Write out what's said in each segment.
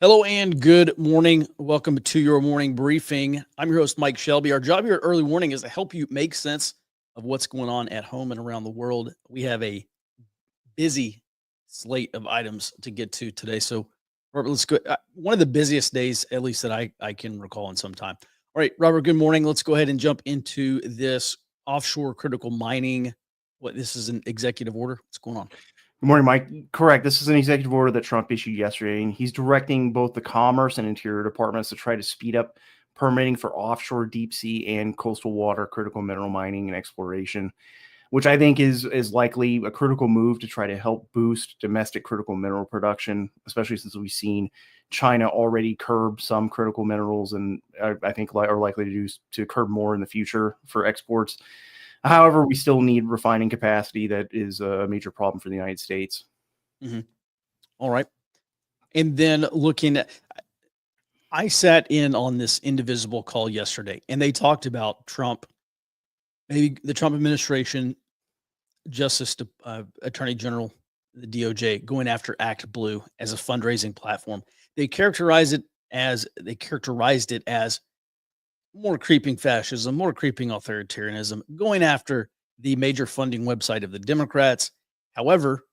Hello and good morning. Welcome to your morning briefing. I'm your host, Mike Shelby. Our job here at Early Warning is to help you make sense of what's going on at home and around the world. We have a busy slate of items to get to today. So, Robert, let's go. One of the busiest days, at least that I can recall in some time. All right, Robert, good morning. Let's go ahead and jump into this offshore critical mining. This is an executive order. What's going on? Good morning, Mike. Correct. This is an executive order that Trump issued yesterday, and he's directing both the Commerce and Interior Departments to try to speed up permitting for offshore deep sea and coastal water critical mineral mining and exploration, which I think is likely a critical move to try to help boost domestic critical mineral production, especially since we've seen China already curb some critical minerals, and I think are likely to curb more in the future for exports. However, we still need refining capacity. That is a major problem for the United States. Mm-hmm. All right. And then I sat in on this Indivisible call yesterday, and they talked about Trump, maybe the Trump administration, Attorney General, the DOJ, going after Act Blue as a fundraising platform. They characterized it as more creeping fascism, more creeping authoritarianism, going after the major funding website of the Democrats. However,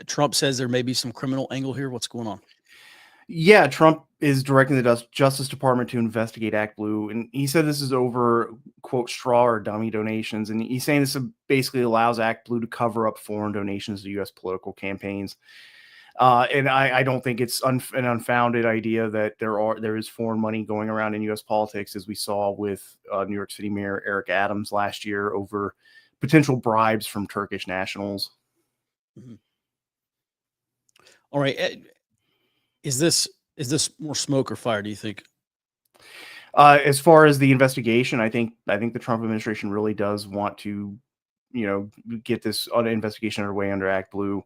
Trump says there may be some criminal angle here. What's going on? Yeah, Trump is directing the Justice Department to investigate Act Blue, and he said this is over, quote, straw or dummy donations, and he's saying this basically allows Act Blue to cover up foreign donations to U.S. political campaigns. And I don't think it's an unfounded idea that there is foreign money going around in U.S. politics, as we saw with New York City Mayor Eric Adams last year over potential bribes from Turkish nationals. Mm-hmm. All right. Is this more smoke or fire, do you think? As far as the investigation, I think the Trump administration really does want to, get this investigation underway under Act Blue.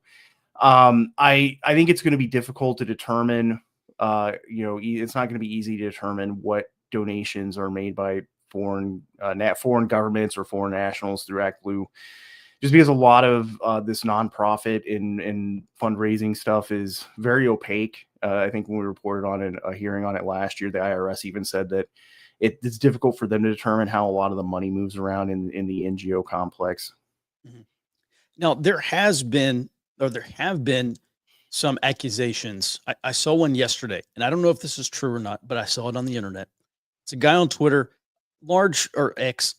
I think it's going to be difficult to determine. It's not going to be easy to determine what donations are made by foreign governments or foreign nationals through Act Blue, just because a lot of this nonprofit and fundraising stuff is very opaque. I think when we reported on it, a hearing on it last year, the IRS even said that it's difficult for them to determine how a lot of the money moves around in the NGO complex. Mm-hmm. Now, there have been some accusations. I saw one yesterday, and I don't know if this is true or not, but I saw it on the internet. It's a guy on Twitter, large X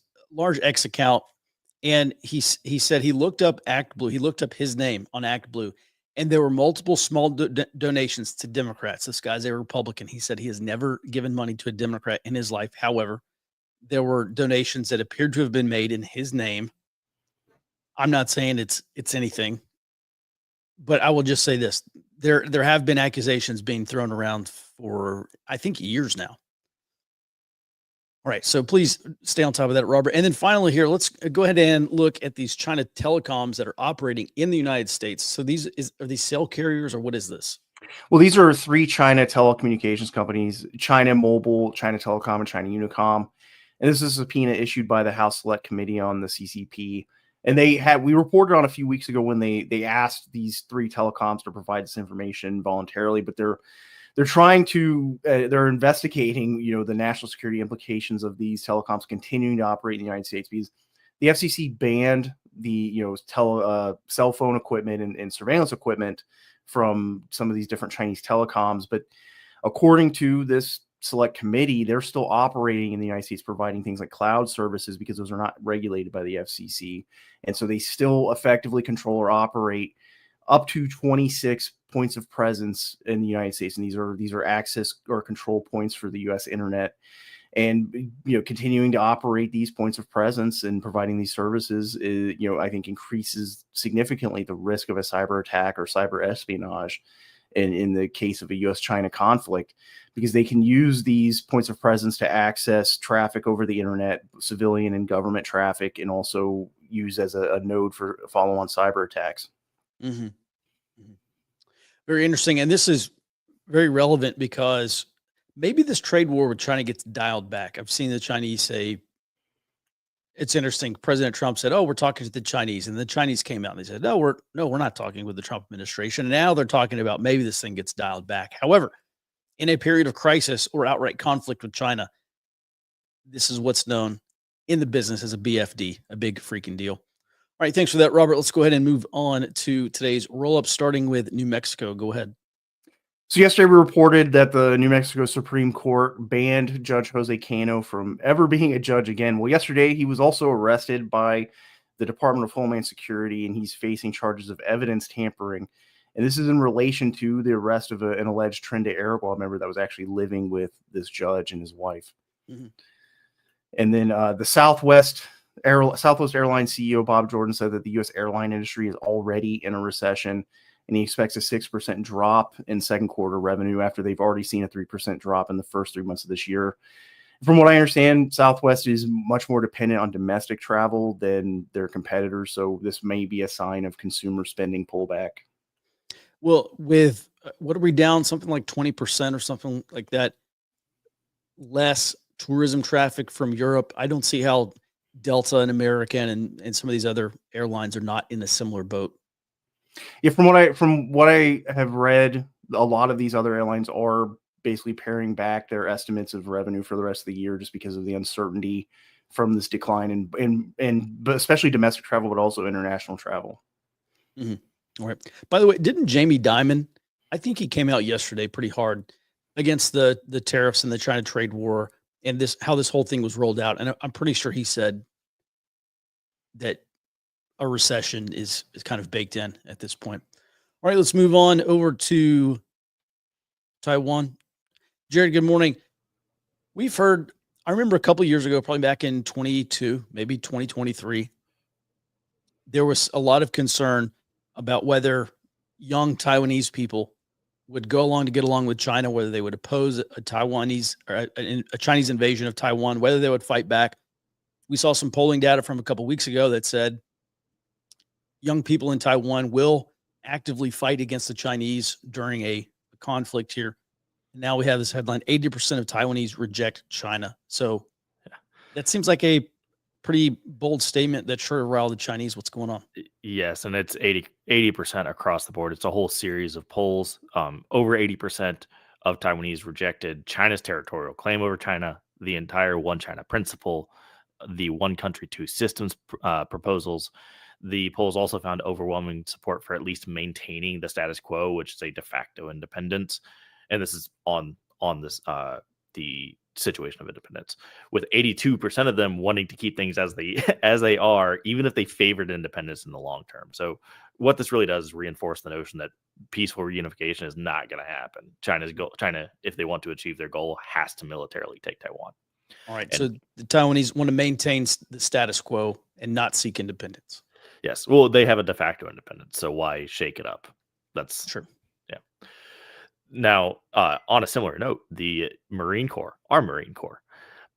account, and he said he looked up Act Blue. He looked up his name on Act Blue, and there were multiple small donations to Democrats. This guy's a Republican. He said he has never given money to a Democrat in his life. However, there were donations that appeared to have been made in his name. I'm not saying it's anything, but I will just say this. There have been accusations being thrown around for, I think, years now. All right, so please stay on top of that, Robert. And then finally here, let's go ahead and look at these China telecoms that are operating in the United States. So are these cell carriers, or what is this? Well, these are three China telecommunications companies: China Mobile, China Telecom, and China Unicom. And this is a subpoena issued by the House Select Committee on the CCP. And we reported on a few weeks ago when they asked these three telecoms to provide this information voluntarily, but they're investigating, the national security implications of these telecoms continuing to operate in the United States, because the FCC banned the, cell phone equipment and surveillance equipment from some of these different Chinese telecoms. But according to this select committee, they're still operating in the United States, providing things like cloud services, because those are not regulated by the FCC. And so they still effectively control or operate up to 26 points of presence in the United States. And these are access or control points for the US internet. And, continuing to operate these points of presence and providing these services is, I think increases significantly the risk of a cyber attack or cyber espionage in the case of a US-China conflict, because they can use these points of presence to access traffic over the internet, civilian and government traffic, and also use as a node for follow-on cyber attacks. Mm-hmm. Mm-hmm. Very interesting. And this is very relevant because maybe this trade war with China gets dialed back. I've seen the Chinese say, it's interesting. President Trump said, "Oh, we're talking to the Chinese," and the Chinese came out and they said, "No, we're not talking with the Trump administration." And now they're talking about maybe this thing gets dialed back. However, in a period of crisis or outright conflict with China. This is what's known in the business as a BFD, a big freaking deal. All right, thanks for that, Robert. Let's go ahead and move on to today's roll-up, starting with New Mexico. Go ahead. So yesterday we reported that the New Mexico Supreme Court banned Judge Jose Cano from ever being a judge again. Well, yesterday he was also arrested by the Department of Homeland Security, and he's facing charges of evidence tampering. And this is in relation to the arrest of an alleged Trinidad Araguaia member that was actually living with this judge and his wife. Mm-hmm. And then the Southwest Airlines CEO Bob Jordan said that the U.S. airline industry is already in a recession, and he expects a 6% drop in second quarter revenue after they've already seen a 3% drop in the first 3 months of this year. From what I understand, Southwest is much more dependent on domestic travel than their competitors, so this may be a sign of consumer spending pullback. Well, with what are we down? Something like 20% or something like that. Less tourism traffic from Europe. I don't see how Delta and American and some of these other airlines are not in a similar boat. Yeah, from what I have read, a lot of these other airlines are basically paring back their estimates of revenue for the rest of the year just because of the uncertainty from this decline but especially domestic travel, but also international travel. Mm-hmm. All right. By the way, didn't Jamie Dimon, I think he came out yesterday pretty hard against the tariffs and the China trade war and how this whole thing was rolled out. And I'm pretty sure he said that a recession is kind of baked in at this point. All right, let's move on over to Taiwan. Jared, good morning. We've heard, I remember a couple of years ago, probably back in 22, maybe 2023, there was a lot of concern about whether young Taiwanese people would go along to get along with China, whether they would oppose a Taiwanese or a Chinese invasion of Taiwan, whether they would fight back. We saw some polling data from a couple of weeks ago that said young people in Taiwan will actively fight against the Chinese during a conflict here. Now we have this headline, 80% of Taiwanese reject China. So that seems like a pretty bold statement that sure riled the Chinese. What's going on? Yes, and it's 80% across the board. It's a whole series of polls. Over 80% of Taiwanese rejected China's territorial claim over China, the entire one China principle, the one country, two systems proposals. The polls also found overwhelming support for at least maintaining the status quo, which is a de facto independence. And this is on this the situation of independence, with 82% of them wanting to keep things as they are, even if they favored independence in the long term. So what this really does is reinforce the notion that peaceful reunification is not going to happen. China, if they want to achieve their goal, has to militarily take Taiwan. All right. So the Taiwanese want to maintain the status quo and not seek independence. Yes. Well, they have a de facto independence, so why shake it up? That's sure. Yeah. Now, on a similar note, our Marine Corps,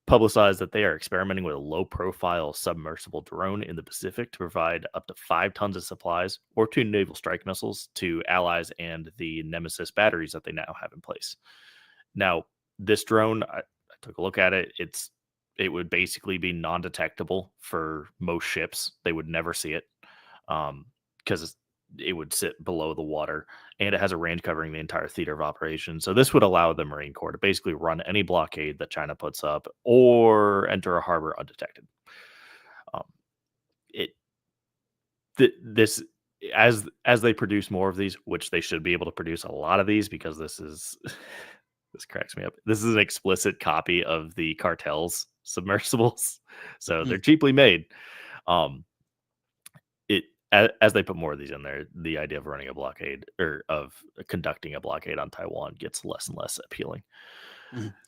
publicized that they are experimenting with a low-profile submersible drone in the Pacific to provide up to 5 tons of supplies or 2 naval strike missiles to allies and the Nemesis batteries that they now have in place. Now, this drone, I took a look at it. It would basically be non-detectable for most ships. They would never see it because it would sit below the water, and it has a range covering the entire theater of operations. So this would allow the Marine Corps to basically run any blockade that China puts up or enter a harbor undetected. As they produce more of these, which they should be able to produce a lot of these, because this cracks me up. This is an explicit copy of the cartel's submersibles, so they're cheaply made. As they put more of these in there, the idea of running a blockade or of conducting a blockade on Taiwan gets less and less appealing.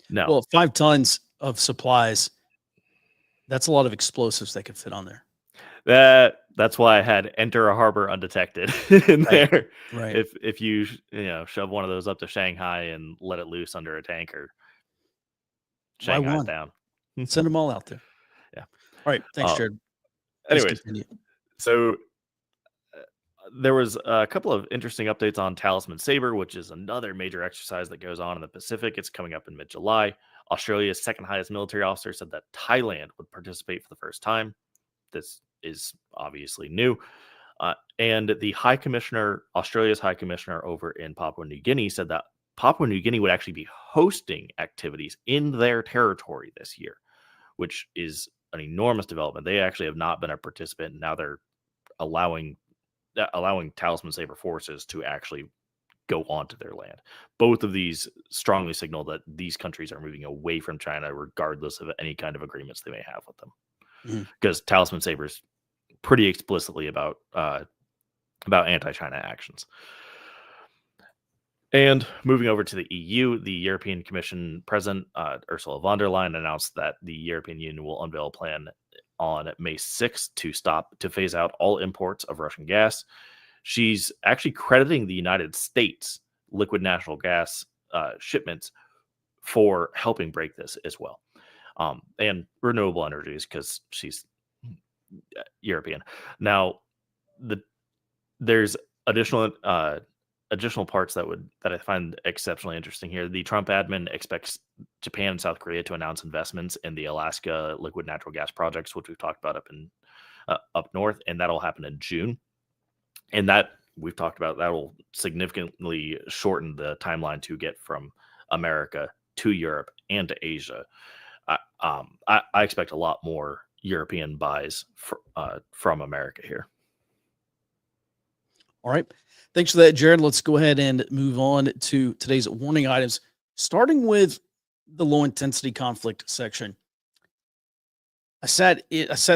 No. Well, 5 tons of supplies, that's a lot of explosives that could fit on there. That's why I had enter a harbor undetected in there. Right. If you shove one of those up to Shanghai and let it loose under a tanker, Shanghai's down. Send them all out there. Yeah. All right. Thanks, Jared. Anyways, so there was a couple of interesting updates on Talisman Sabre, which is another major exercise that goes on in the Pacific. It's coming up in mid-July. Australia's second highest military officer said that Thailand would participate for the first time. This is obviously new. And the Australia's High Commissioner over in Papua New Guinea said that Papua New Guinea would actually be hosting activities in their territory this year, which is an enormous development. They actually have not been a participant, and now they're allowing Talisman Saber forces to actually go onto their land. Both of these strongly signal that these countries are moving away from China, regardless of any kind of agreements they may have with them. Because Talisman Saber's pretty explicitly about anti-China actions. And moving over to the EU, the European Commission President Ursula von der Leyen announced that the European Union will unveil a plan on May 6th to phase out all imports of Russian gas. She's actually crediting the United States liquid natural gas shipments for helping break this as well. And renewable energies, because she's European. Now, there's additional parts that I find exceptionally interesting here. The Trump admin expects Japan and South Korea to announce investments in the Alaska liquid natural gas projects, which we've talked about up north, and that'll happen in June. And that we've talked about, that will significantly shorten the timeline to get from America to Europe and to Asia. I expect a lot more European buys from America here. All right. Thanks for that, Jared. Let's go ahead and move on to today's warning items, starting with the low intensity conflict section. I sat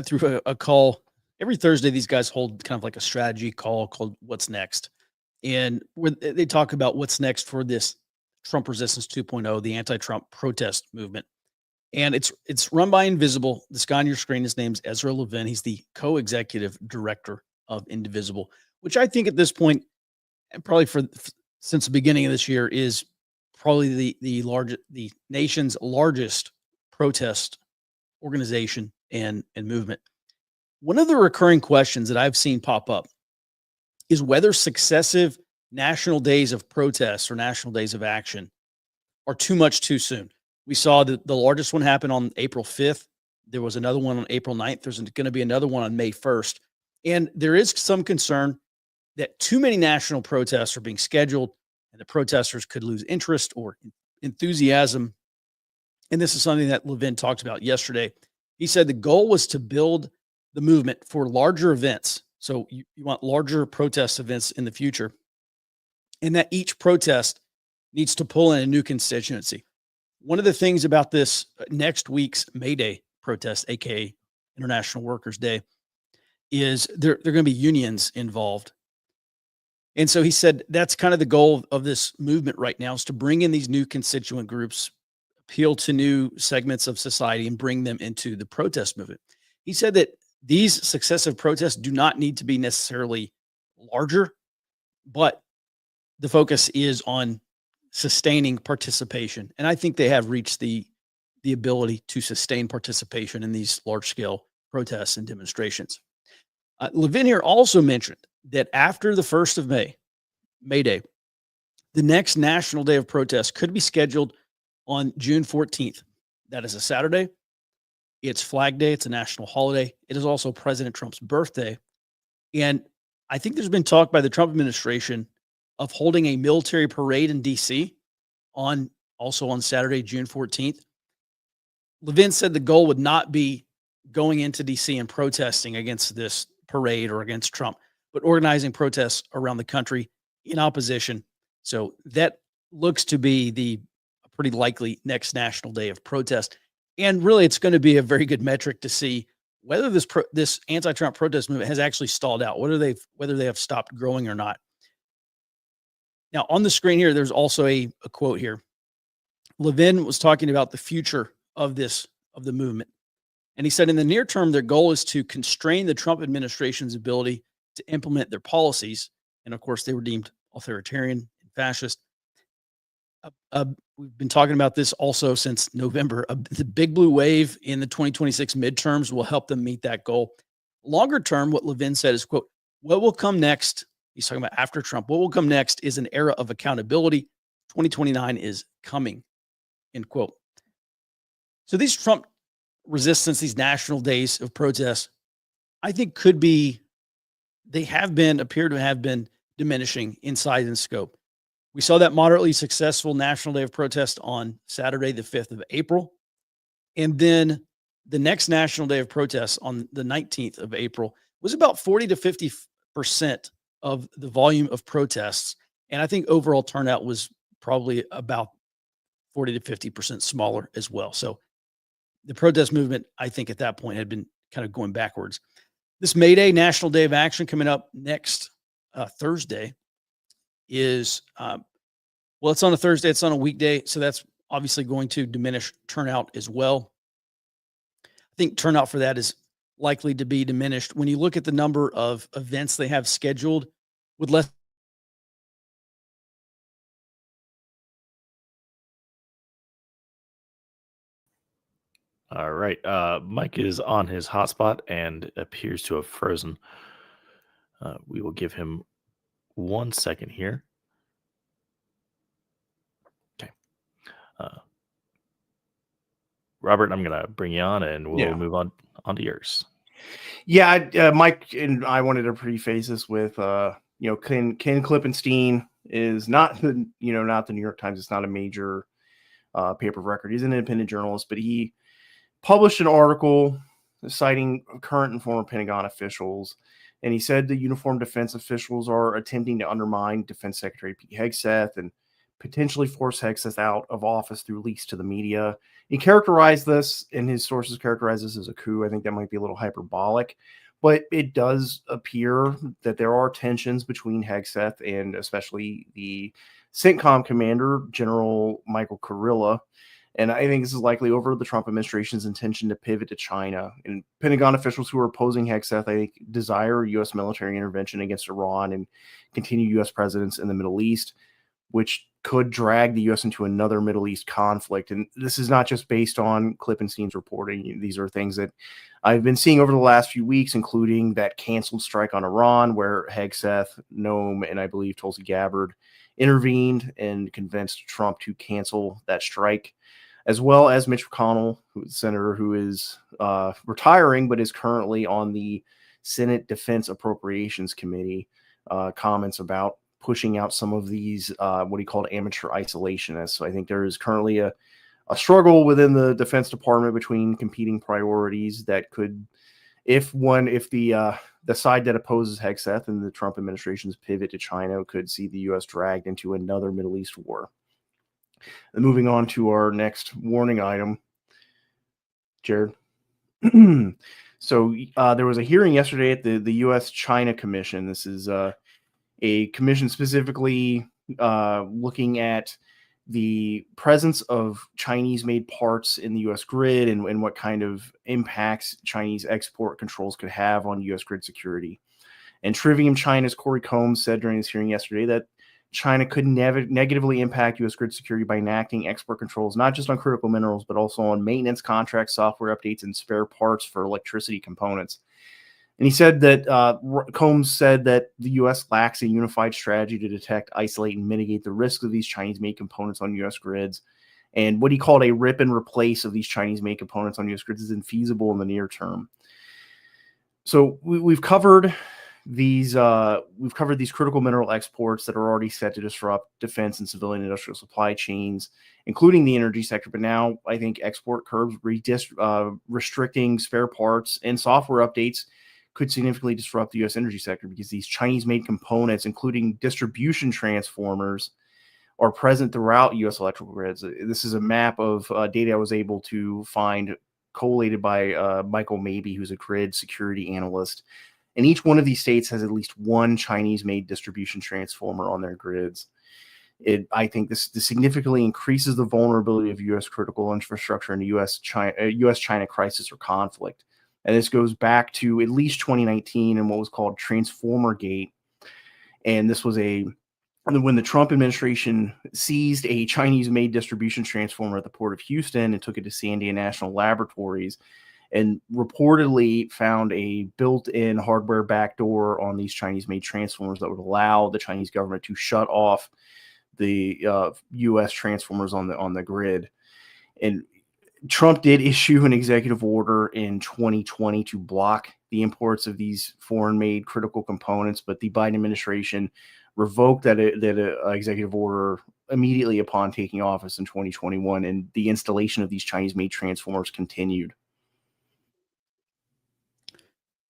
through a call. Every Thursday, these guys hold kind of like a strategy call called What's Next. And where they talk about what's next for this Trump Resistance 2.0, the anti-Trump protest movement. And it's run by Invisible. This guy on your screen, his name's Ezra Levin. He's the co-executive director of Indivisible, which I think at this point, and probably since the beginning of this year, is probably the nation's largest protest organization and movement. One of the recurring questions that I've seen pop up is whether successive national days of protests or national days of action are too much too soon. We saw the largest one happen on April 5th. There was another one on April 9th. There's going to be another one on May 1st. And there is some concern that too many national protests are being scheduled and the protesters could lose interest or enthusiasm. And this is something that Levin talked about yesterday. He said the goal was to build the movement for larger events. So you want larger protest events in the future, and that each protest needs to pull in a new constituency. One of the things about this next week's May Day protest, aka International Workers' Day, is there are going to be unions involved. And so he said that's kind of the goal of this movement right now, is to bring in these new constituent groups, appeal to new segments of society, and bring them into the protest movement. He said that these successive protests do not need to be necessarily larger, but the focus is on sustaining participation. And I think they have reached the ability to sustain participation in these large-scale protests and demonstrations. Levin here also mentioned that after the 1st of May Day, the next National Day of Protest could be scheduled on June 14th. That is a Saturday. It's Flag Day. It's a national holiday. It is also President Trump's birthday. And I think there's been talk by the Trump administration of holding a military parade in D.C. also on Saturday, June 14th. Levin said the goal would not be going into D.C. and protesting against this parade or against Trump, but organizing protests around the country in opposition. So that looks to be the pretty likely next National Day of Protest. And really, it's going to be a very good metric to see whether this anti-Trump protest movement has actually stalled out, whether they have stopped growing or not. Now, on the screen here, there's also a quote here. Levin was talking about the future of the movement. And he said, in the near term, their goal is to constrain the Trump administration's ability to implement their policies. And of course, they were deemed authoritarian and fascist. We've been talking about this also since November. The big blue wave in the 2026 midterms will help them meet that goal. Longer term, what Levin said is, quote, what will come next? He's talking about after Trump. What will come next is an era of accountability. 2029 is coming, end quote. So these Trump resistance, these national days of protest, I think appear to have been diminishing in size and scope. We saw that moderately successful National Day of Protest on Saturday, the 5th of April. And then the next National Day of Protest on the 19th of April was about 40 to 50% of the volume of protests. And I think overall turnout was probably about 40 to 50% smaller as well. So the protest movement, I think at that point had been kind of going backwards. This May Day, National Day of Action, coming up next Thursday is, well, it's on a Thursday, it's on a weekday. So that's obviously going to diminish turnout as well. I think turnout for that is likely to be diminished when you look at the number of events they have scheduled with less. All right. Mike is on his hotspot and appears to have frozen. We will give him 1 second here. Okay. Robert, I'm going to bring you on and we'll move on to yours. Yeah, Mike and I wanted to preface this with, Ken Klippenstein is not the New York Times. It's not a major paper of record. He's an independent journalist, but he published an article citing current and former Pentagon officials. And he said the uniformed defense officials are attempting to undermine Defense Secretary Pete Hegseth and potentially force Hegseth out of office through leaks to the media. He characterized this, and his sources characterize this as a coup. I think that might be a little hyperbolic, but it does appear that there are tensions between Hegseth and especially the CENTCOM commander, General Michael Kurilla. And I think this is likely over the Trump administration's intention to pivot to China. And Pentagon officials who are opposing Hegseth, I think, desire U.S. military intervention against Iran and continue U.S. presence in the Middle East, which could drag the U.S. into another Middle East conflict. And this is not just based on Klippenstein's reporting. These are things that I've been seeing over the last few weeks, including that canceled strike on Iran, where Hegseth, Noam, and I believe Tulsi Gabbard intervened and convinced Trump to cancel that strike, as well as Mitch McConnell, who's a senator who is retiring but is currently on the Senate Defense Appropriations Committee, comments about pushing out some of these what he called amateur isolationists. So I think there is currently a struggle within the Defense Department between competing priorities that could, if the side that opposes Hegseth and the Trump administration's pivot to China could see the U.S. dragged into another Middle East war. And moving on to our next warning item, Jared. So there was a hearing yesterday at the U.S.-China Commission. This is a commission specifically looking at the presence of Chinese-made parts in the U.S. grid and what kind of impacts Chinese export controls could have on U.S. grid security. And Trivium China's Corey Combs said during this hearing yesterday that China could negatively impact U.S. grid security by enacting export controls, not just on critical minerals, but also on maintenance contracts, software updates, and spare parts for electricity components. And he said that Combs said that the U.S. lacks a unified strategy to detect, isolate, and mitigate the risks of these Chinese-made components on U.S. grids. And what he called a rip and replace of these Chinese-made components on U.S. grids is infeasible in the near term. So we've covered these critical mineral exports that are already set to disrupt defense and civilian industrial supply chains, including the energy sector. But now I think export curbs restricting spare parts and software updates could significantly disrupt the U.S. energy sector because these Chinese-made components, including distribution transformers, are present throughout U.S. electrical grids. This is a map of data I was able to find collated by Michael Mabey, who's a grid security analyst. And each one of these states has at least one Chinese-made distribution transformer on their grids. I think this significantly increases the vulnerability of U.S. critical infrastructure in a U.S.-China crisis or conflict. And this goes back to at least 2019 and what was called Transformer Gate. And this was when the Trump administration seized a Chinese-made distribution transformer at the Port of Houston and took it to Sandia National Laboratories, and reportedly found a built-in hardware backdoor on these Chinese-made transformers that would allow the Chinese government to shut off the U.S. transformers on the grid. And Trump did issue an executive order in 2020 to block the imports of these foreign-made critical components, but the Biden administration revoked that executive order immediately upon taking office in 2021, and the installation of these Chinese-made transformers continued.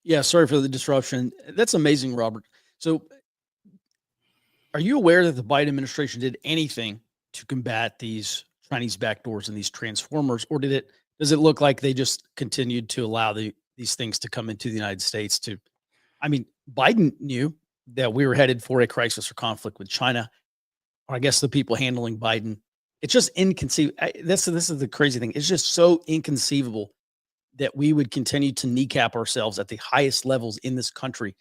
Yeah, sorry for the disruption. That's amazing, Robert. So, are you aware that the Biden administration did anything to combat these Chinese backdoors and these transformers, or does it look like they just continued to allow these things to come into the United States? I mean, Biden knew that we were headed for a crisis or conflict with China, or I guess the people handling Biden. It's just inconceivable. This is the crazy thing. It's just so inconceivable that we would continue to kneecap ourselves at the highest levels in this country,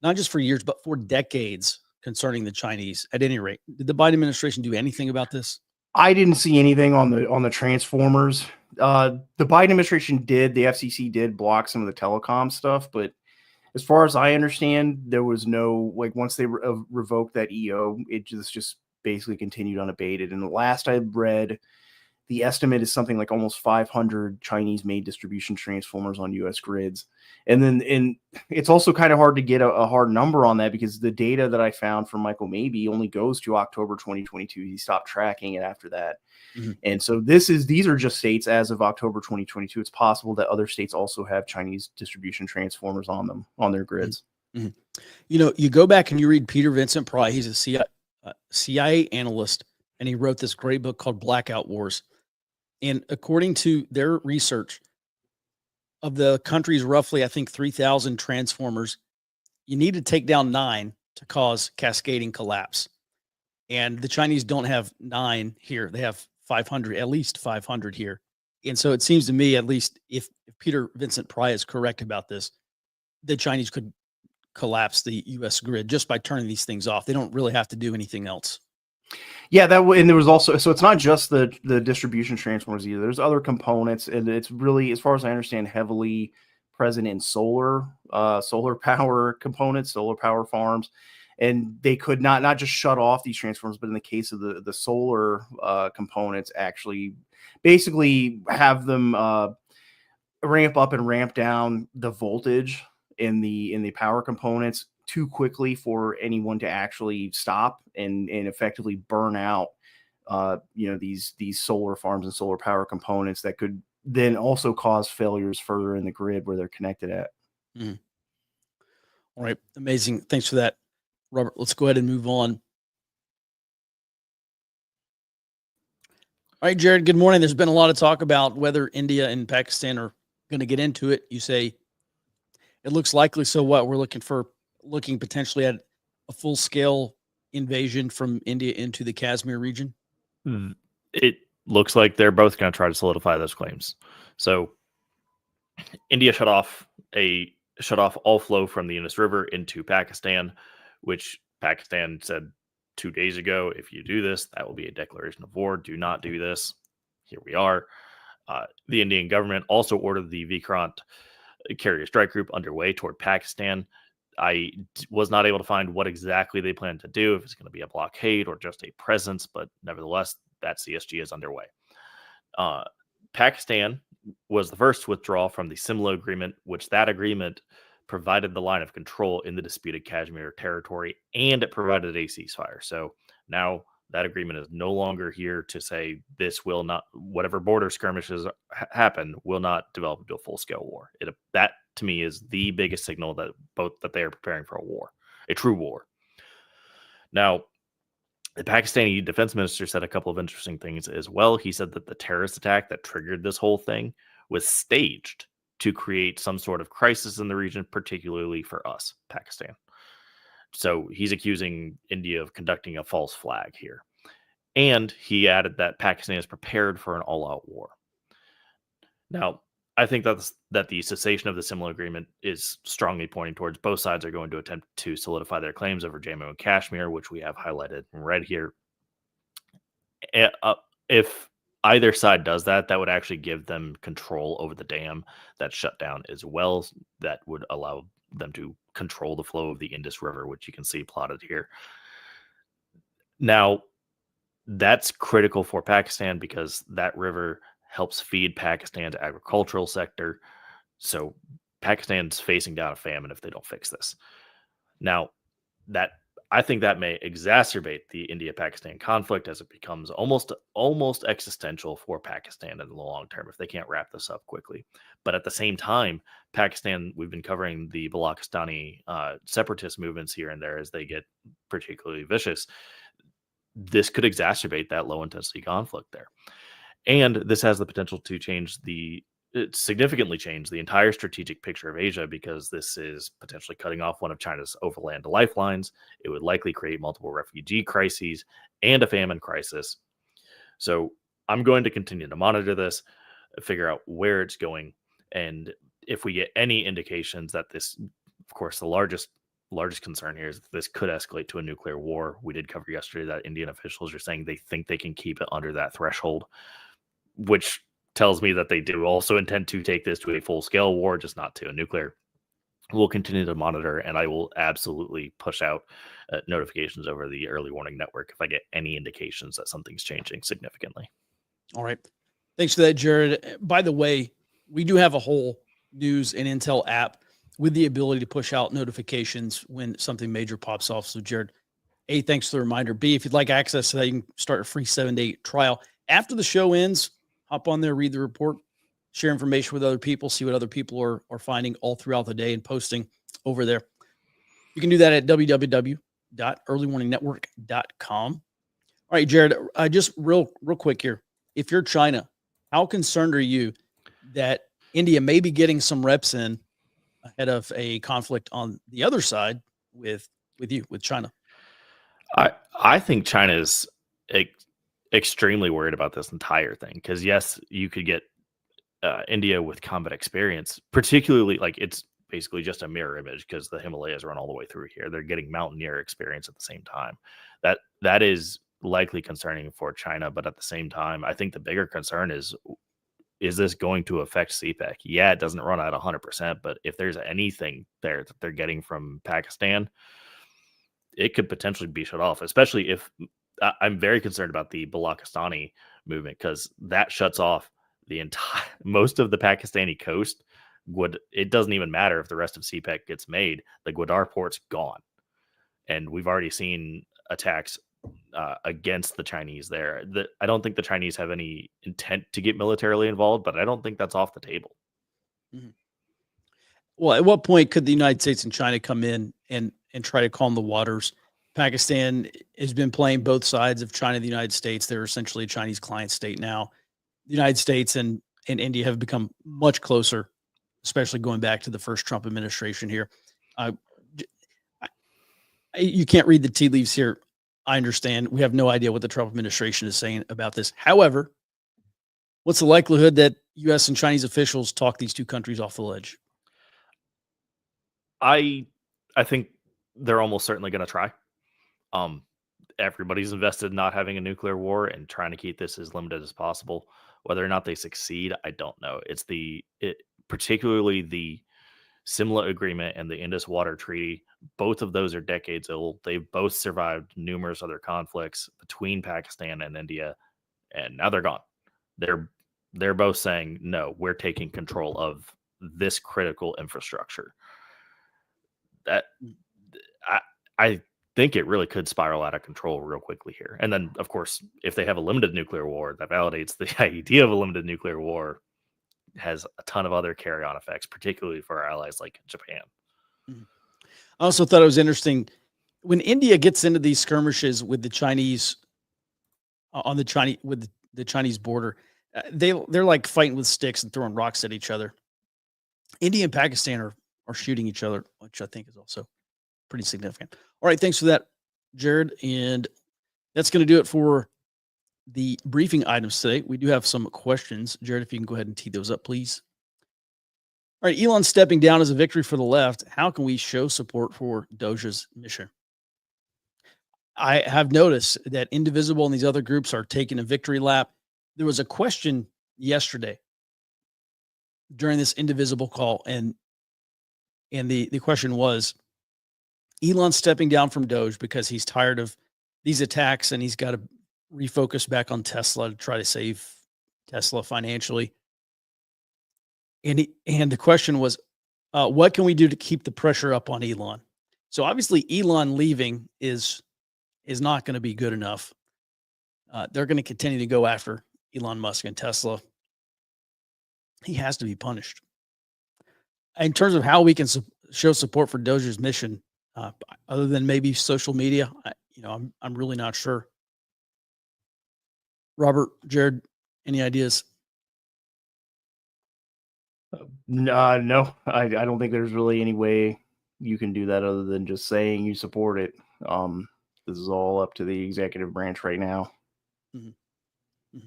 not just for years, but for decades concerning the Chinese. At any rate, did the Biden administration do anything about this? I didn't see anything on the transformers. The Biden administration did. The FCC did block some of the telecom stuff, but as far as I understand, there was no, like, once they revoked that EO, it just basically continued unabated. And the last I read, the estimate is something like almost 500 Chinese-made distribution transformers on U.S. grids. And it's also kind of hard to get a hard number on that, because the data that I found from Michael Mabee only goes to October 2022. He stopped tracking it after that. Mm-hmm. And so these are just states as of October 2022. It's possible that other states also have Chinese distribution transformers on them, on their grids. Mm-hmm. You know, you go back and you read Peter Vincent Pry. He's a CIA analyst, and he wrote this great book called Blackout Wars. And according to their research, of the country's roughly, I think, 3,000 transformers, you need to take down 9 to cause cascading collapse. And the Chinese don't have 9 here. They have 500, at least 500 here. And so it seems to me, at least if Peter Vincent Pry is correct about this, the Chinese could collapse the U.S. grid just by turning these things off. They don't really have to do anything else. Yeah, and there was also, so it's not just the distribution transformers either. There's other components, and it's really, as far as I understand, heavily present in solar power components, solar power farms. And they could not just shut off these transformers, but in the case of the solar components, actually basically have them ramp up and ramp down the voltage in the power components too quickly for anyone to actually stop and effectively burn out these solar farms and solar power components that could then also cause failures further in the grid where they're connected at. Mm. All right. Amazing. Thanks for that, Robert. Let's go ahead and move on. All right, Jared, good morning. There's been a lot of talk about whether India and Pakistan are going to get into it. You say it looks likely. So what? We're looking potentially at a full-scale invasion from India into the Kashmir region? It looks like they're both going to try to solidify those claims. So India shut off all flow from the Indus River into Pakistan, which Pakistan said 2 days ago, if you do this, that will be a declaration of war. Do not do this. Here we are. The Indian government also ordered the Vikrant carrier strike group underway toward Pakistan. I was not able to find what exactly they plan to do, if it's going to be a blockade or just a presence, but nevertheless, that CSG is underway. Pakistan was the first to withdraw from the Simla agreement, which that agreement provided the line of control in the disputed Kashmir territory, and it provided a ceasefire. So now that agreement is no longer here to say this will not, whatever border skirmishes happen, will not develop into a full-scale war. That to me is the biggest signal that they are preparing for a war, a true war. Now, the Pakistani defense minister said a couple of interesting things as well. He said that the terrorist attack that triggered this whole thing was staged to create some sort of crisis in the region, particularly for us, Pakistan. So he's accusing India of conducting a false flag here. And he added that Pakistan is prepared for an all-out war. Now, I think that the cessation of the Simla agreement is strongly pointing towards both sides are going to attempt to solidify their claims over Jammu and Kashmir, which we have highlighted in red here. If either side does that, that would actually give them control over the dam that's shut down as well. That would allow them to control the flow of the Indus River, which you can see plotted here. Now, that's critical for Pakistan because that river helps feed Pakistan's agricultural sector. So Pakistan's facing down a famine if they don't fix this. Now, that I think that may exacerbate the India-Pakistan conflict as it becomes almost existential for Pakistan in the long term if they can't wrap this up quickly. But at the same time, Pakistan, we've been covering the Balakistani separatist movements here and there as they get particularly vicious. This could exacerbate that low intensity conflict there. And this has the potential to significantly change the entire strategic picture of Asia, because this is potentially cutting off one of China's overland lifelines. It would likely create multiple refugee crises and a famine crisis. So I'm going to continue to monitor this, figure out where it's going. And if we get any indications that this, of course, the largest concern here is that this could escalate to a nuclear war. We did cover yesterday that Indian officials are saying they think they can keep it under that threshold, which tells me that they do also intend to take this to a full-scale war, just not to a nuclear. We'll continue to monitor, and I will absolutely push out notifications over the early warning network if I get any indications that something's changing significantly. All right. Thanks for that, Jared. By the way, we do have a whole news and intel app with the ability to push out notifications when something major pops off. So, Jared, A, thanks for the reminder. B, if you'd like access to that, you can start a free 7-day trial. After the show ends, hop on there, read the report, share information with other people, see what other people are finding all throughout the day and posting over there. You can do that at www.earlywarningnetwork.com. All right, Jared, just real quick here. If you're China, how concerned are you that India may be getting some reps in ahead of a conflict on the other side with China? I think China is extremely worried about this entire thing, because yes, you could get India with combat experience, particularly like it's basically just a mirror image because the Himalayas run all the way through here. They're getting mountaineer experience at the same time. That is likely concerning for China, but at the same time, I think the bigger concern is this going to affect CPEC? Yeah, it doesn't run at 100%, but if there's anything there that they're getting from Pakistan, it could potentially be shut off, especially if I'm very concerned about the Balakistani movement, because that shuts off the entire most of the Pakistani coast. It doesn't even matter if the rest of CPEC gets made. The Gwadar port's gone, and we've already seen attacks against the Chinese there. I don't think the Chinese have any intent to get militarily involved, but I don't think that's off the table. Mm-hmm. Well, at what point could the United States and China come in and try to calm the waters? Pakistan has been playing both sides of China and the United States. They're essentially a Chinese client state now. The United States and India have become much closer, especially going back to the first Trump administration here. You can't read the tea leaves here. I understand. We have no idea what the Trump administration is saying about this. However, what's the likelihood that U.S. and Chinese officials talk these two countries off the ledge? I think they're almost certainly going to try. Everybody's invested in not having a nuclear war and trying to keep this as limited as possible. Whether or not they succeed, I don't know. Particularly the Simla Agreement and the Indus Water Treaty. Both of those are decades old. They've both survived numerous other conflicts between Pakistan and India, and now they're gone. They're both saying, no, we're taking control of this critical infrastructure. That I think it really could spiral out of control real quickly here. And then, of course, if they have a limited nuclear war, that validates the idea of a limited nuclear war. Has a ton of other carry-on effects, particularly for our allies like Japan. I also thought it was interesting when India gets into these skirmishes with the Chinese on the Chinese border. They're like fighting with sticks and throwing rocks at each other. India and Pakistan are shooting each other, which I think is also pretty significant. All right, thanks for that, Jared. And that's going to do it for the briefing items today. We do have some questions. Jared, if you can go ahead and tee those up, please. All right, Elon stepping down is a victory for the left. How can we show support for Doja's mission? I have noticed that Indivisible and these other groups are taking a victory lap. There was a question yesterday during this Indivisible call, and the question was, Elon stepping down from Doge because he's tired of these attacks and he's got to refocus back on Tesla to try to save Tesla financially. And the question was, What can we do to keep the pressure up on Elon? So obviously, Elon leaving is not going to be good enough. They're going to continue to go after Elon Musk and Tesla. He has to be punished. In terms of how we can show support for Doge's mission, other than maybe social media, I'm really not sure. Robert, Jared, any ideas? No, I don't think there's really any way you can do that other than just saying you support it. This is all up to the executive branch right now. Mm-hmm.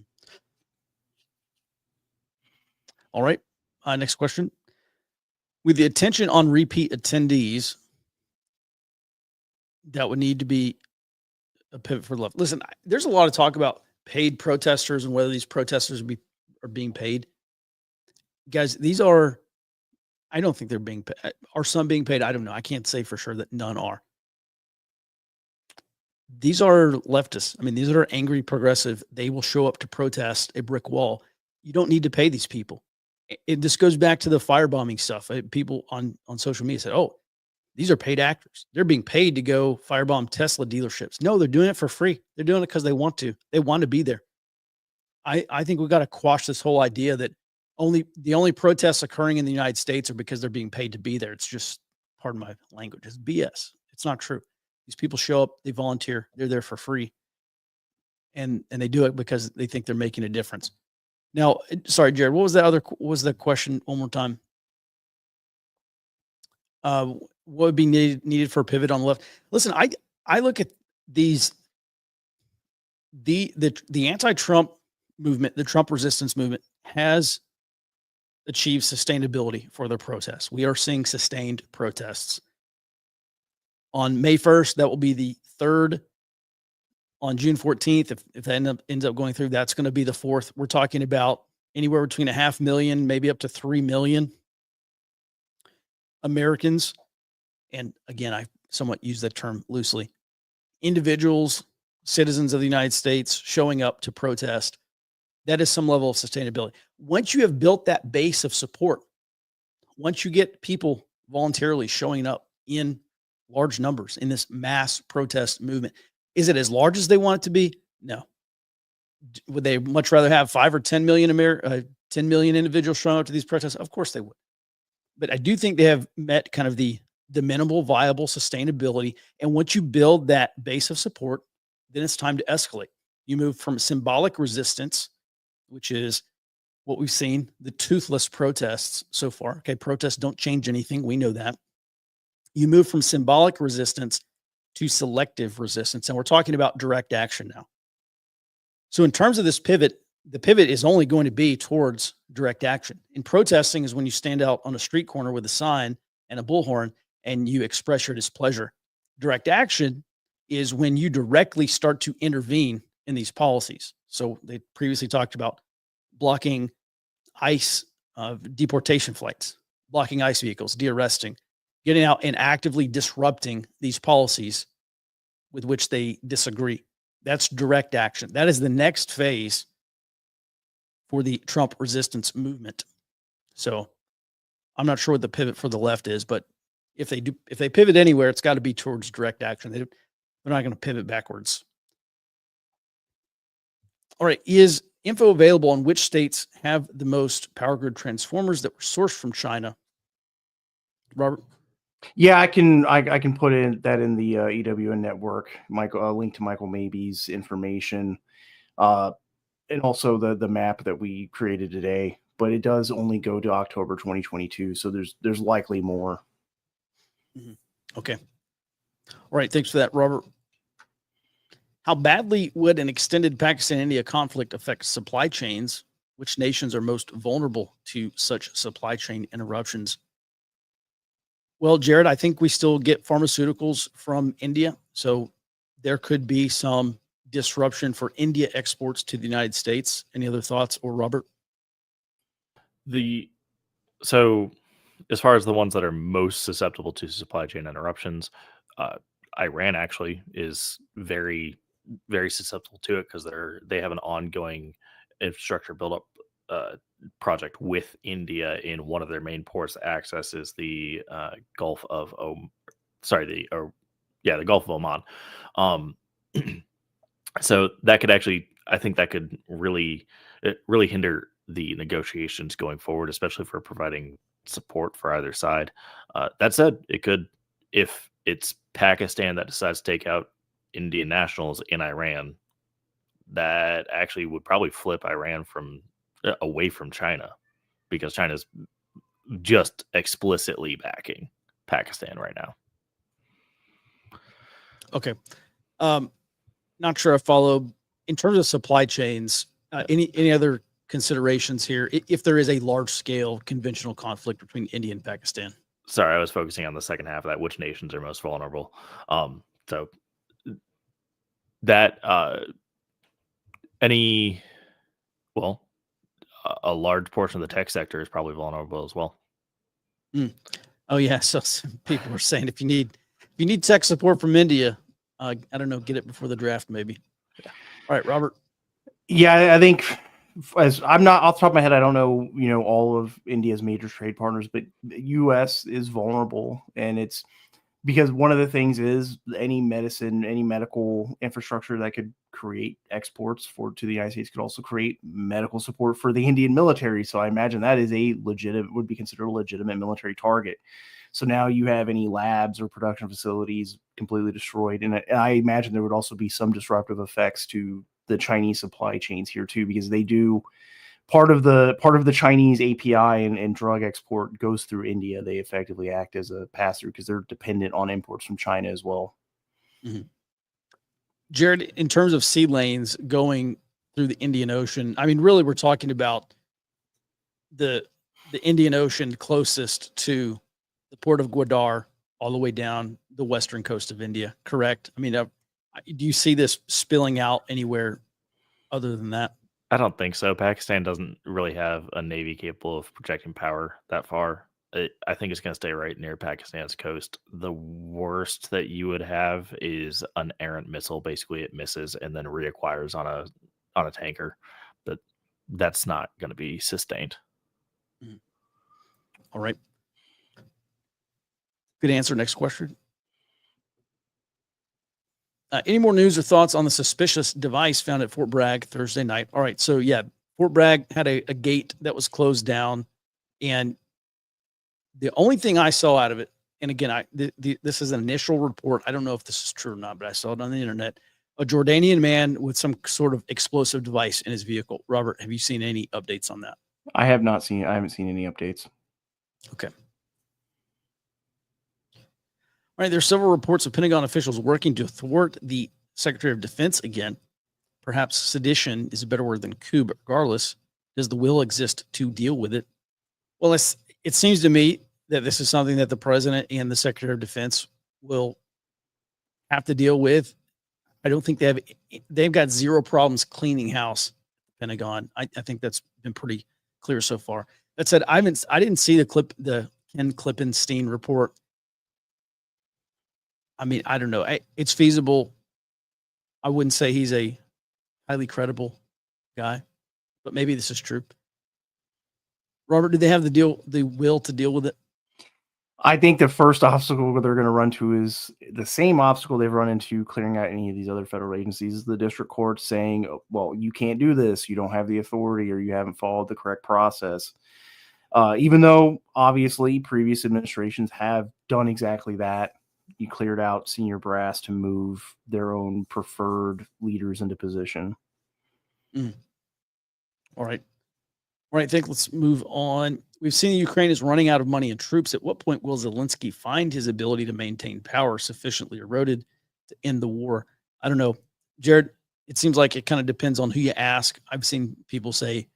All right. Next question. With the attention on repeat attendees, that would need to be a pivot for the left. Listen, there's a lot of talk about paid protesters and whether these protesters are being paid. Guys, I don't think they're being paid. Are some being paid? I don't know. I can't say for sure that none are. These are leftists. I mean, these are angry progressive. They will show up to protest a brick wall. You don't need to pay these people. This goes back to the firebombing stuff. People on social media said, "Oh, these are paid actors. They're being paid to go firebomb Tesla dealerships." No, they're doing it for free. They're doing it because they want to. They want to be there. I think we've got to quash this whole idea that the only protests occurring in the United States are because they're being paid to be there. It's just, pardon my language, it's BS. It's not true. These people show up, they volunteer, they're there for free, and they do it because they think they're making a difference. Now, sorry, Jared, what was the question one more time? What would be needed for a pivot on the left? Listen, I look at these, the anti-Trump movement, the Trump resistance movement has achieved sustainability for their protests. We are seeing sustained protests. On May 1st, that will be the third. On June 14th, if that ends up going through, that's going to be the fourth. We're talking about anywhere between 500,000, maybe up to 3 million Americans. And again, I somewhat use that term loosely. Individuals, citizens of the United States showing up to protest. That is some level of sustainability. Once you have built that base of support, once you get people voluntarily showing up in large numbers in this mass protest movement, is it as large as they want it to be? No. Would they much rather have 5 or 10 million 10 million individuals showing up to these protests? Of course they would. But I do think they have met kind of the minimal viable sustainability. And once you build that base of support, then it's time to escalate. You move from symbolic resistance, which is what we've seen, the toothless protests so far. Okay, protests don't change anything. We know that. You move from symbolic resistance to selective resistance. And we're talking about direct action now. So in terms of this pivot, the pivot is only going to be towards direct action. In protesting is when you stand out on a street corner with a sign and a bullhorn and you express your displeasure. Direct action is when you directly start to intervene in these policies. So they previously talked about blocking ICE deportation flights, blocking ICE vehicles, de-arresting, getting out and actively disrupting these policies with which they disagree. That's direct action. That is the next phase for the Trump resistance movement. So I'm not sure what the pivot for the left is, but if they pivot anywhere, it's got to be towards direct action. They're not going to pivot backwards. All right. Is info available on which states have the most power grid transformers that were sourced from China? Robert? Yeah, I can put in that in the EWN network. Link to Michael Maybe's information, and also the map that we created today. But it does only go to October 2022, so there's likely more. Mm-hmm. Okay. All right. Thanks for that, Robert. How badly would an extended Pakistan-India conflict affect supply chains? Which nations are most vulnerable to such supply chain interruptions? Well, Jared, I think we still get pharmaceuticals from India. So there could be some disruption for India exports to the United States. Any other thoughts, or Robert? So as far as the ones that are most susceptible to supply chain interruptions, Iran actually is very, very susceptible to it because they have an ongoing infrastructure buildup project with India in one of their main ports to access is the Gulf of the Gulf of Oman. Um, so that could actually, I think that could really hinder the negotiations going forward, especially for providing support for either side. That said, it could, if it's Pakistan that decides to take out Indian nationals in Iran, that actually would probably flip Iran away from China, because China's just explicitly backing Pakistan right now. Okay. Not sure I follow in terms of supply chains. Any other considerations here if there is a large scale conventional conflict between India and Pakistan? Sorry, I was focusing on the second half of that, which nations are most vulnerable. So that a large portion of the tech sector is probably vulnerable as well. Oh yeah, so some people are saying if you need tech support from India, I don't know, get it before the draft maybe. Yeah. All right, Robert. Yeah, I think as I'm not off the top of my head, I don't know, all of India's major trade partners, but the US is vulnerable, and it's because one of the things is any medical infrastructure that could create exports to the United States could also create medical support for the Indian military. So I imagine that is would be considered a legitimate military target. So now you have any labs or production facilities completely destroyed. And I imagine there would also be some disruptive effects to the Chinese supply chains here too, because they do part of the Chinese API and drug export goes through India. They effectively act as a pass-through because they're dependent on imports from China as well. Mm-hmm. Jared, in terms of sea lanes going through the Indian Ocean, I mean, really, we're talking about the Indian Ocean closest to the port of Gwadar all the way down the western coast of India, correct? I mean, do you see this spilling out anywhere other than that? I don't think so. Pakistan doesn't really have a navy capable of projecting power that far. I think it's going to stay right near Pakistan's coast. The worst that you would have is an errant missile. Basically, it misses and then reacquires on a tanker, but that's not going to be sustained. All right. Good answer. Next question. Any more news or thoughts on the suspicious device found at Fort Bragg Thursday night? All right. So, yeah, Fort Bragg had a gate that was closed down. And the only thing I saw out of it, and again, this is an initial report. I don't know if this is true or not, but I saw it on the internet. A Jordanian man with some sort of explosive device in his vehicle. Robert, have you seen any updates on that? I haven't seen any updates. Okay. All right, there's several reports of Pentagon officials working to thwart the Secretary of Defense again. Perhaps sedition is a better word than coup, but regardless, does the will exist to deal with it? Well, it seems to me that this is something that the president and the Secretary of Defense will have to deal with. I don't think they've got zero problems cleaning house, Pentagon. I think that's been pretty clear so far. That said, I didn't see the Ken Klippenstein report. I mean, I don't know. It's feasible. I wouldn't say he's a highly credible guy, but maybe this is true. Robert, do they have the will to deal with it? I think the first obstacle they're going to run to is the same obstacle they've run into clearing out any of these other federal agencies, the district court saying, well, you can't do this. You don't have the authority, or you haven't followed the correct process. Even though obviously previous administrations have done exactly that. You cleared out senior brass to move their own preferred leaders into position. All right. I think let's move on. We've seen Ukraine is running out of money and troops. At what point will Zelensky find his ability to maintain power sufficiently eroded to end the war? I don't know. Jared, it seems like it kind of depends on who you ask. I've seen people say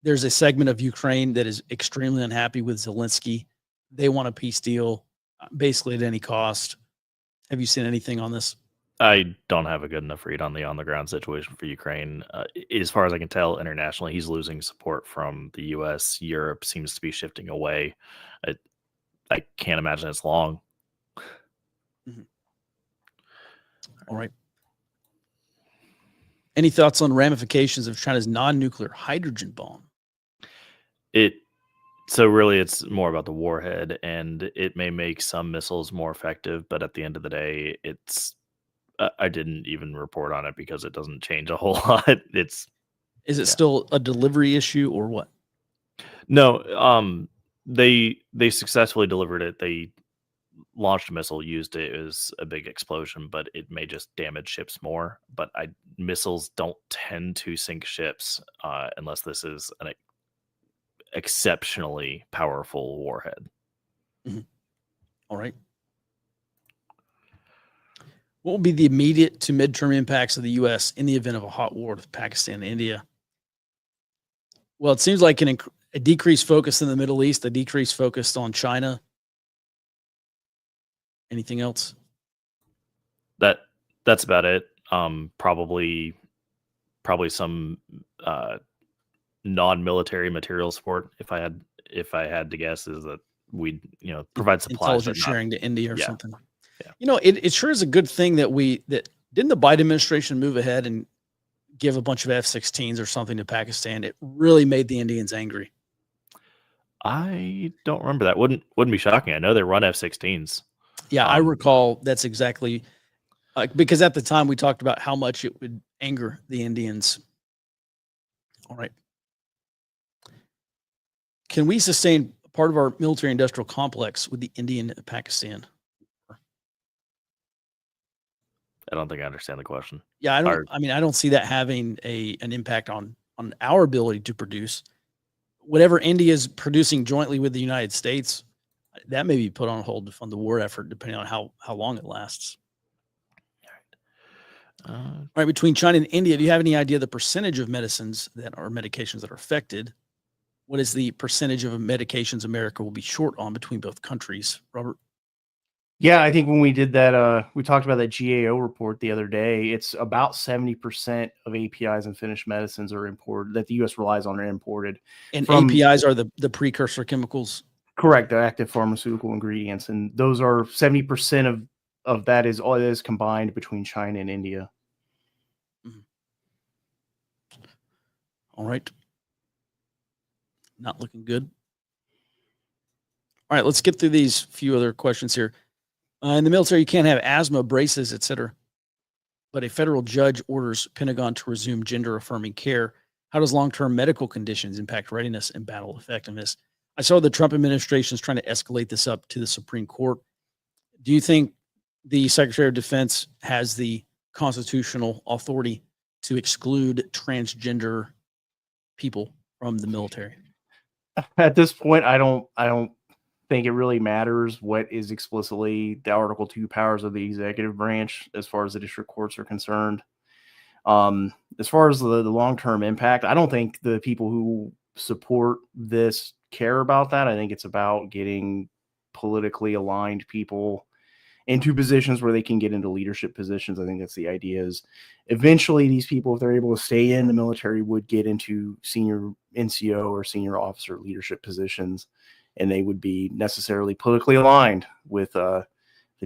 there's a segment of Ukraine that is extremely unhappy with Zelensky. They want a peace deal basically at any cost. Have you seen anything on this? I don't have a good enough read on the ground situation for Ukraine. As far as I can tell, internationally, he's losing support from the U.S. Europe seems to be shifting away. I can't imagine it's long. Mm-hmm. All right. Any thoughts on ramifications of China's non-nuclear hydrogen bomb? So really, it's more about the warhead, and it may make some missiles more effective, but at the end of the day, I didn't even report on it because it doesn't change a whole lot. Is it Yeah. still a delivery issue or what? No, they successfully delivered it. They launched a missile, used it. It was a big explosion, but it may just damage ships more. But missiles don't tend to sink ships unless this is an exceptionally powerful warhead. All right. What will be the immediate to midterm impacts of the U.S. in the event of a hot war with Pakistan and India? Well, it seems like a decreased focus in the Middle East, a decreased focus on China. Anything else? That's about it. Probably some non-military material support. If I had to guess, is that we'd provide supplies, intelligence sharing to India or something. Yeah. It sure is a good thing that didn't the Biden administration move ahead and give a bunch of F-16s or something to Pakistan. It really made the Indians angry. I don't remember that. Wouldn't be shocking. I know they run F-16s. Yeah, I recall that's exactly because at the time we talked about how much it would anger the Indians. All right. Can we sustain part of our military industrial complex with the Indian and Pakistan? I don't think I understand the question. Yeah, I don't see that having an impact on our ability to produce. Whatever India is producing jointly with the United States, that may be put on hold to fund the war effort, depending on how long it lasts. All right, between China and India, do you have any idea the percentage of medications that are affected? What is the percentage of medications America will be short on between both countries, Robert? Yeah, I think when we did that, we talked about that GAO report the other day. It's about 70% of APIs and finished medicines are imported, that the U.S. relies on, are imported. And APIs are the precursor chemicals? Correct, the active pharmaceutical ingredients. And those are 70% of that is all that is combined between China and India. Mm-hmm. All right. Not looking good. All right, let's get through these few other questions here. In the military, you can't have asthma, braces, etc. But a federal judge orders Pentagon to resume gender-affirming care. How does long-term medical conditions impact readiness and battle effectiveness? I saw the Trump administration is trying to escalate this up to the Supreme Court. Do you think the Secretary of Defense has the constitutional authority to exclude transgender people from the military? At this point, I don't think it really matters what is explicitly the Article 2 powers of the executive branch as far as the district courts are concerned. As far as the long-term impact, I don't think the people who support this care about that. I think it's about getting politically aligned people into positions where they can get into leadership positions. I think that's the idea, is eventually these people, if they're able to stay in the military, would get into senior NCO or senior officer leadership positions, and they would be necessarily politically aligned with the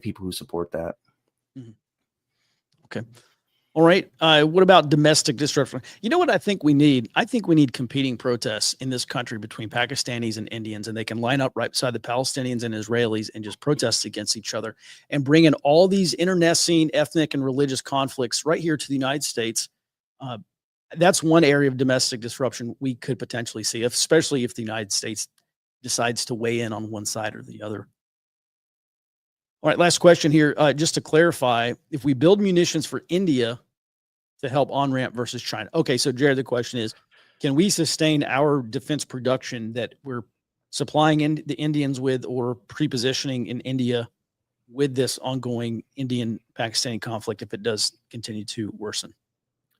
people who support that. Mm-hmm. Okay. All right. What about domestic disruption? You know what I think we need? I think we need competing protests in this country between Pakistanis and Indians, and they can line up right beside the Palestinians and Israelis and just protest against each other and bring in all these internecine ethnic and religious conflicts right here to the United States. That's one area of domestic disruption we could potentially see, especially if the United States decides to weigh in on one side or the other. All right, last question here. Just to clarify, if we build munitions for India to help on-ramp versus China. Okay, so Jared, the question is, can we sustain our defense production that we're supplying in the Indians with or pre-positioning in India with this ongoing Indian-Pakistani conflict if it does continue to worsen?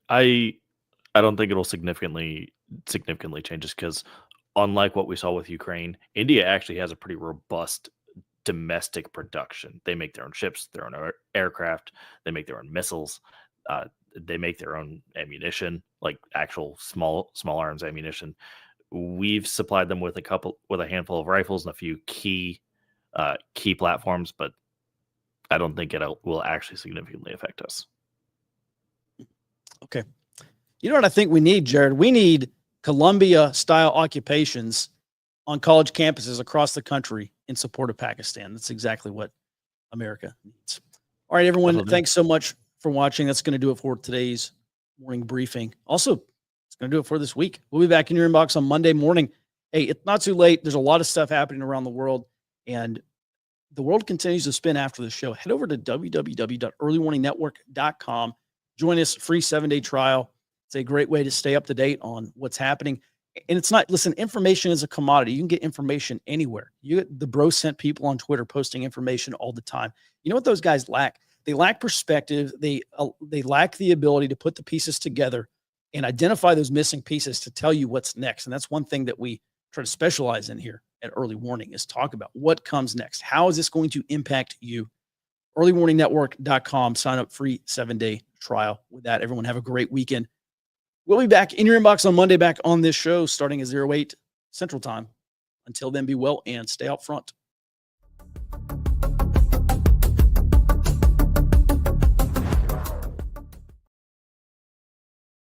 I don't think it'll significantly change this, because unlike what we saw with Ukraine, India actually has a pretty robust domestic production. They make their own ships, their own aircraft, they make their own missiles, they make their own ammunition, like actual small arms ammunition. We've supplied them with a handful of rifles and a few key platforms, but I don't think it will actually significantly affect us. Okay. You know what I think we need, Jared? We need Colombia-style occupations on college campuses across the country in support of Pakistan. That's exactly what America needs. All right, everyone, Definitely. thanks so much for watching. That's going to do it for today's morning briefing. Also, it's going to do it for this week. We'll be back in your inbox on Monday morning. Hey, it's not too late. There's a lot of stuff happening around the world, and the world continues to spin after the show. Head over to www.earlywarningnetwork.com. Join us, free 7-day trial. It's a great way to stay up to date on what's happening. And it's not, listen, information is a commodity. You can get information anywhere. The bro sent people on Twitter posting information all the time. You know what those guys lack? They lack perspective. They lack the ability to put the pieces together and identify those missing pieces to tell you what's next. And that's one thing that we try to specialize in here at Early Warning, is talk about what comes next. How is this going to impact you? earlywarningnetwork.com. Sign up, free 7-day trial. With that, everyone have a great weekend. We'll be back in your inbox on Monday, back on this show starting at 08 Central Time. Until then, be well and stay out front.